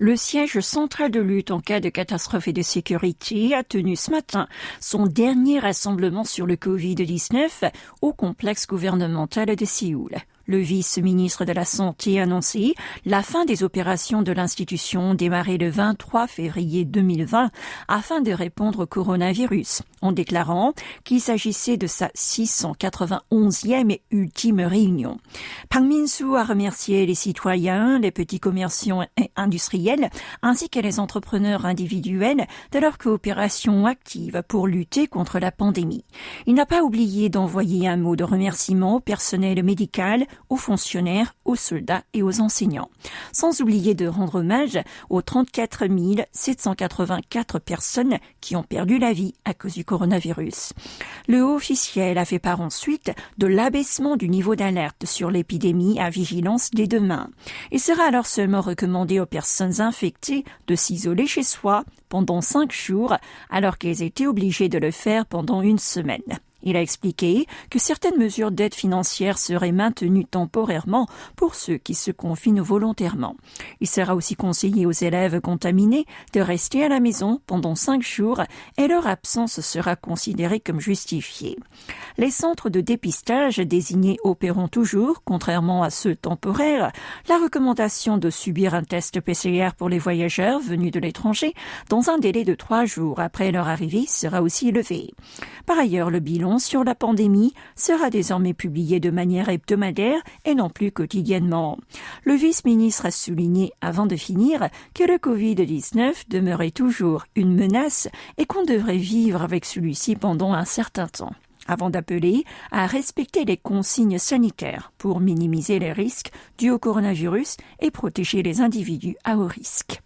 Le siège central de lutte en cas de catastrophe et de sécurité a tenu ce matin son dernier rassemblement sur le Covid-19 au complexe gouvernemental de Séoul. Le vice-ministre de la Santé a annoncé la fin des opérations de l'institution démarrées le 23 février 2020 afin de répondre au coronavirus, en déclarant qu'il s'agissait de sa 691e et ultime réunion. Park Min-soo a remercié les citoyens, les petits commerçants et industriels, ainsi que les entrepreneurs individuels de leur coopération active pour lutter contre la pandémie. Il n'a pas oublié d'envoyer un mot de remerciement au personnel médical, aux fonctionnaires, aux soldats et aux enseignants. Sans oublier de rendre hommage aux 34 784 personnes qui ont perdu la vie à cause du coronavirus. Le haut officiel a fait part ensuite de l'abaissement du niveau d'alerte sur l'épidémie à vigilance dès demain. Il sera alors seulement recommandé aux personnes infectées de s'isoler chez soi pendant 5 jours alors qu'elles étaient obligées de le faire pendant 1 semaine. Il a expliqué que certaines mesures d'aide financière seraient maintenues temporairement pour ceux qui se confinent volontairement. Il sera aussi conseillé aux élèves contaminés de rester à la maison pendant 5 jours et leur absence sera considérée comme justifiée. Les centres de dépistage désignés opéreront toujours, contrairement à ceux temporaires. La recommandation de subir un test PCR pour les voyageurs venus de l'étranger dans un délai de 3 jours après leur arrivée sera aussi levée. Par ailleurs, le bilan sur la pandémie sera désormais publié de manière hebdomadaire et non plus quotidiennement. Le vice-ministre a souligné avant de finir que le Covid-19 demeurait toujours une menace et qu'on devrait vivre avec celui-ci pendant un certain temps, avant d'appeler à respecter les consignes sanitaires pour minimiser les risques dus au coronavirus et protéger les individus à haut risque.